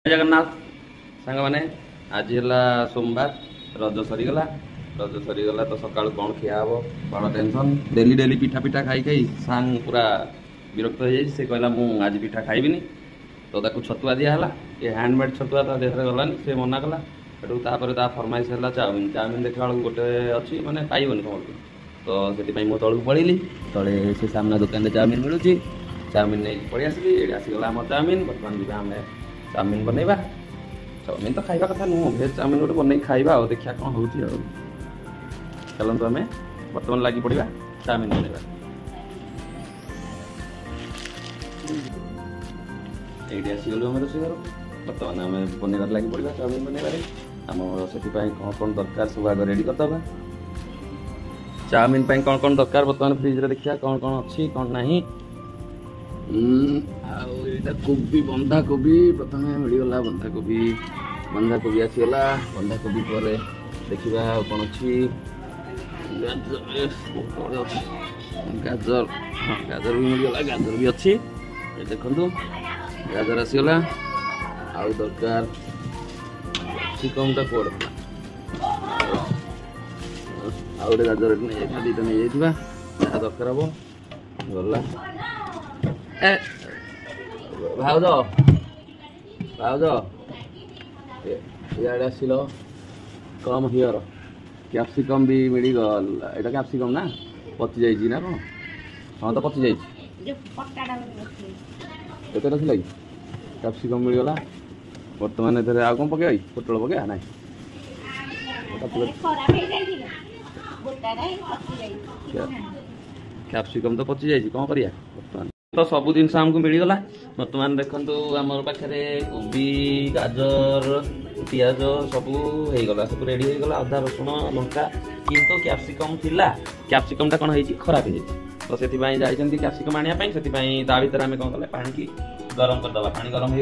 जगन्नाथ सांग मैंने आज है सोमवार रज सरीगला तो सकाल कौन खिया हम बड़ टेंशन डेली डेली पिठा पिठा खाई खाई सांग पूरा विरक्त हो जाए। से कहला मु आज पिठा खाइबिनी तो ताकू छतुआ दिहला ये हैंडमेड छतुआ ता देहरे गलानी से मना कला एटू फरमाइश है चाउमिन चाउमिन देखा बेलू गोटे अच्छी माने पाइबनी कौन तो से मो तलू पड़ी तले से सामना दुकान चाउमिन मिलूँ चाउमिन नहीं पलि आसली ये आसगला आम चाउमिन बर्तमान जी आम चाउमिन बनइबा चाउमिन तो खाइबा कथा नुह भेज चाउमिन गोटे बन खाइबा और देखिया कौन हो चलतु आम बर्तमान लगी पड़ा चाउमिन बनइबा ये आसगलु आम रोषे घर बर्तमान आम बनइबार लगी पड़ा चाउमिन बनइबार आम से कौन कौन दरकार सब आगे रेडी करदे चाउमिन कौन कौन दरकार बर्तमान फ्रिज रे देखिया कौन कौन अच्छी कौन नहीं कोबी बंधा कोबी प्रथम मिलगला बंधा कोबी आसीगला बंधा कोबी पर देखा कौन अच्छी गाजर हाँ गाजर भी मिलगला गाजर भी अच्छी देखु गाजर आसीगला आउ दरकार कैप्सिकमटा कौन आउ गए गाजर नहीं दीटा नहीं जहाँ दरकार हम गला भाउज भाउज इे आसिल कम हियर कैप्सिकम भी मिलगल यहाँ कैप्सिकम ना पचि जाइए ना कौन हाँ तो पचि जाइए लगे कैप्सिकम मिलगला बर्तमान ए आ कौन पकई पोटल पकई ना कैप्सिकम तो पचि जाइए कौन करिया बर्तमान तो सब जिनस आमको मिलगला बर्तमान देखु आम पाखे कोबी गाजर पियाज सब होगला सब रेडी होगला अदा रसुण लंका किंतु कैप्सिकम थिला कैप्सिकमटा कौन होती खराब हो तो से जाइए कैप्सिकम आने से भर आम कौन कले पानी की गरम करदे पानी गरम हो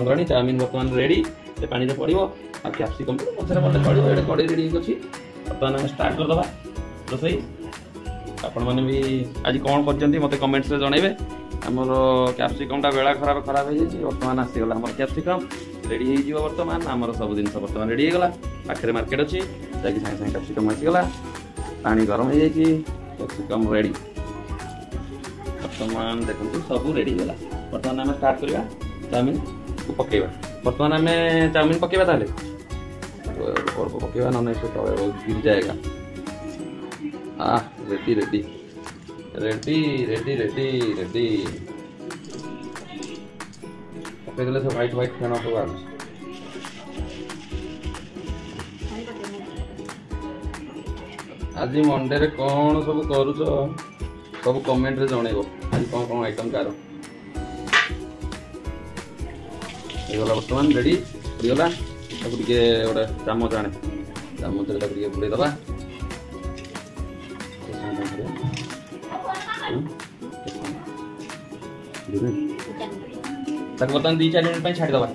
गला चाउमिन बर्तमान रेडी से पानी में पड़ो आ कैप्सिकम पचर पड़े पड़ो ये कड़े रेडी अच्छी बर्तमान आम स्टार्ट करदे रोसई आपण मैंने भी आज कौन कर मत कमेंट्स रे जनइबे आमर कैप्सिकमटा बेला खराब हो जाए बर्तमान आसीगला आम कैप्सिकम रेडी हो बर्तमान आमर सब जिन बर्तमान रेडी होगा पाखे मार्केट अच्छी जाकि सागे सागे कैप्सिकम आसीगला पानी गरम हो जाए कैप्सिकम रेडी बर्तमान देखो सब रेडी होगा बर्तमान आम स्टार्ट करवा चाउमिन को पकेबा बर्तमान आम चाउमिन पकेबा ताले पकेबा ना गिर जाएगा ready ready ready ready ready ready पकड़ देले सब व्हाइट व्हाइट फेन सब आज मंडे रे कौन सब करूछ सब कमेंट रे जणेबो आज कौन कौन आइटम कार एगला वर्तमान रेडी होगला ताको टिके गोटे चामच आने चामच रे ताको टिके बुड़े दबा बर्तमान 2-4 मिनट छाड़ीदबा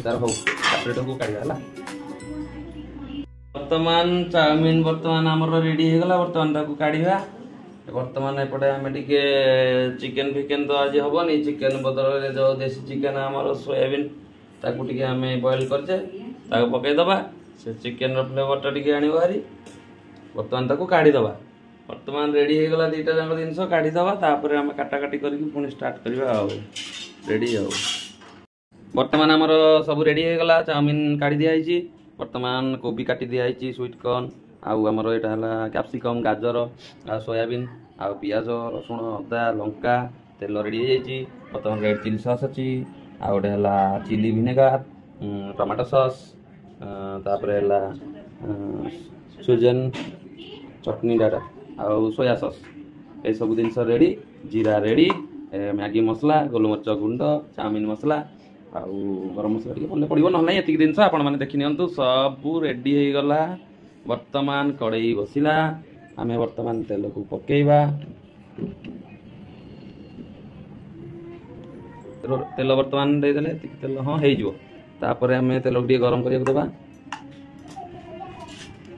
तार हो सेपरेट को काढ़ा बर्तमान चाउमिन बर्तमान आमर रेडी होगला बर्तमान ताको काढ़ा बर्तमान एपटे आम टिके चिकेन फिकेन तो आज हेनी चिकेन बदल जो देसी चिकेन आमर सोयाबीन ताको टिके आम बॉयल करचे ताको पकईदबा से चिकेन फ्लेवरटा टिके आनिबो हारी बर्तमान ताको काढ़ीदबा बर्तमान रेडी होगला दीटा जाक जिनस काढ़ीदबा तापर आम काटाकाटी करके पुणी स्टार्ट करवा रेडी हो बर्तमान आमर सब रेडी होगला चाउमिन काढ़ी दिखाई बर्तमान कोबी काटी दिखाई स्वीट कॉर्न आमर यहाँ कैप्सिकम गाजर आ सोयाबीन आ पियाज रसुण अदा लंका तेल रेडी हो बर्तमान रेड चिली सॉस अच्छी आ गोटे है चिली विनेगार टमाटो सॉस तापर है सुजन चटनी डाटा आ सोया सॉस ये सब जिन रेडी जीरा रेडी मैगी मसला गोलमरीच गुंड चाउमिन मसला आउ गरम मसला टे पड़े पड़ो ना ये जिन आपने देखी नि सब रेडी हो गला बर्तमान कड़ई बसिला आम बर्तमान तेल को पकेबा तेल बर्तमान देदेले तेल हाँ होपर आम तेल टे गरम करा देवा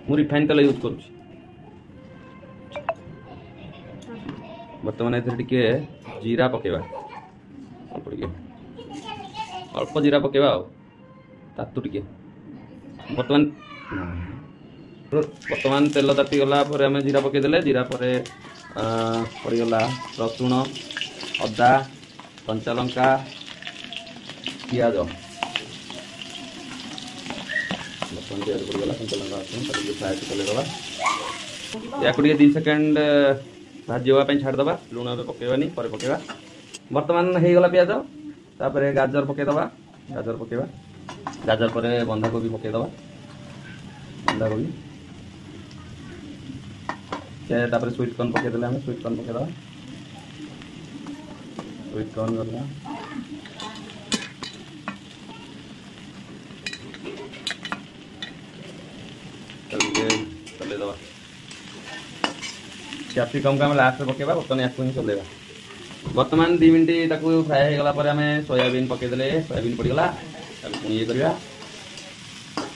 मु रिफाइन तेल यूज करुँ बर्तमान ए जीरा पकेबा अल्प जीरा पकेबा तातु टिके बर्तमान तेल ताती गला आम जीरा पकईदे जीरा पर पड़गला रसुण अदा कंचा लंका पियाज पियाज पड़गला कंचा लंका फ्राए चलेदबा या 2 सेकेंड भाजवाई छाड़दबा लुण पकेबानी पर पकेबा बर्तमान हो गला पियाज तापर गाजर पकईदबा गाजर पर बंधाकोबी पकईदबा बंधाकोबी तापर स्वीट कॉर्न पकईदे आम स्वीट कॉर्न पकईदबा स्वीट कॉर्न गला चलेदबा कैप्सिकम का लास्ट पकेबा बर्तमान या चलेगा बर्तमान 2 मिनट फ्राए हो गला आम सोयाबीन पकईदे सोयाबीन पड़गला पुणी ये करवा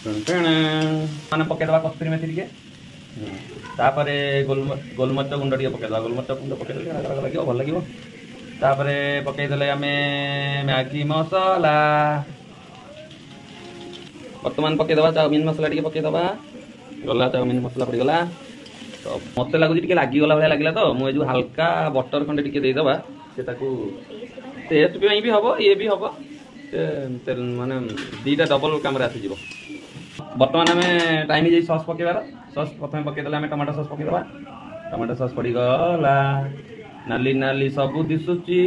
मैंने पकईदबा कस्तूरी मेथी टे तापर गोलमरीच गुंड टे पकईदबा गोलमरीच गुंड पकईदे लगे भल लगे तापर पकईदे आम मैगी मसला बर्तमान पकईदबा चाउमिन मसला टे पकईदबा गला चाउमिन मसला पड़गला तो मत लगुच लगिगला भाई लगे तो मुझे जो हल्का बटर खंडे टे देदेबा से टेस्ट भी हम ये भी हम माने 2टा डबल काम आसीज बर्तमान आम टाइम जाए सस पकेबार सस प्रथम पकईदे आम टमाटो सस पकईदबा टमाटो सस पड़गला नाली नाली सबू दिशुची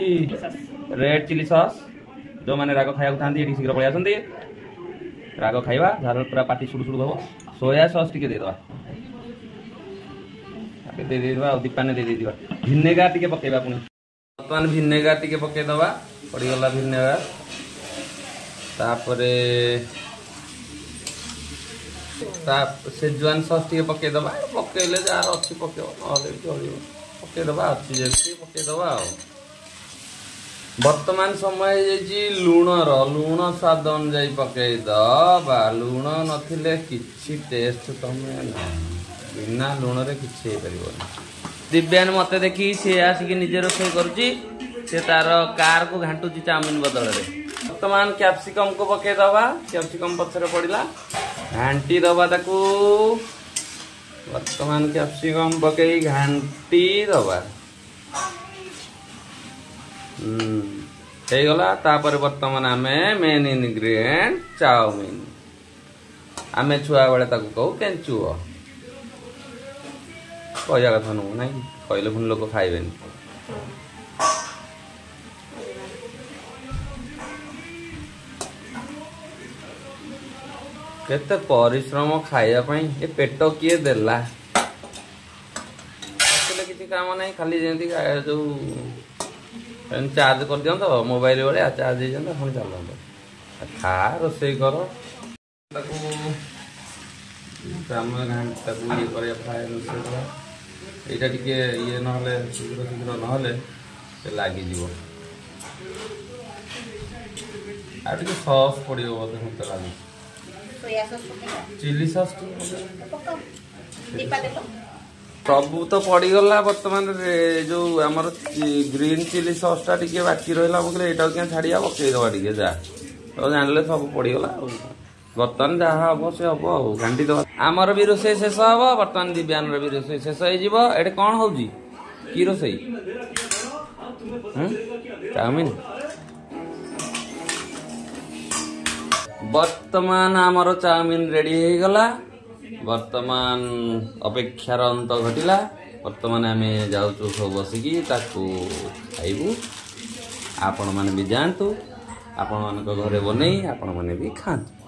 रेड चिली सस जो मैंने राग खाया था शीघ्र पलि आसती राग खाइबा झार पूरा पाटी सुड़ सुड़ हम सोया सस टे देदेबा दीपाने दे भिनेगार टे पकईबा पुणी बर्तमान भिनेगार टे पकईदबा पड़गला भिनेगार तापरे सेजुआन सस टे पकईदबा पकईले जार अच्छी पकईब पकईदबा अच्छी जैसे पकईदबा वर्तमान समय लुणर लुण स्वाद अनुजाई पकईदबा लुण नथिले किछि टेस्ट तमे बिना लुण रे किछि परिबोनी दिव्यान मते देखी से आसिक निजे रोषे करुची से तार कार को घाटुची चाउमिन बदल रे वर्तमान कैप्सिकम को पकईदबा कैप्सिकम पछरे पड़िला घांटी दबा ताकू वर्तमान कैप्सिकम पकई घांटी दबा गला तापर वर्तमान आमे मेन इनग्रेडिएंट चाउमिन आमे छुआ बेले ताकू कहू केंचुओ कहया कथा नु ना कहले पुणी लोक खाइबे केते परिश्रम खाया पाई ए पेट किए देला असले किसी काम नहीं खाली जेंती जो चार्ज कर दियो तो मोबाइल वाले चार्ज दे जंदा पुणी चल खा रोसे कर ताकू काम घंटा को ये करे फ्राई रोसे कर एटा टिके ये नहले शीघ्र शीघ्र नहले से लागी जीवो आ टिके सॉस पड़ियो बोधे मते लागी सोया सॉस चिली सॉस प्रभु तो पड़गला बर्तमान जो आमर ग्रीन चिली सॉस टा टिके बाकी रहा बोले यहाँ क्या छाड़िया पकईदबा टे जा तो जानले सब पड़गला बर्तमान जहाँ हम से हम घाटी दबा आमर भी रोषे शेष हम बर्तमान दिव्यान भी रोषे शेष हो कौन हो कि रोषे चाउमिन वर्तमान आमर चाउमिन रेडी हो गला वर्तमान अपेक्षार अंत घटिला वर्तमान आम जाऊँ सब बसिकी खाइबू आपण मैंने भी जातु आपण मान घरे बनई आपण मैंने भी खातु।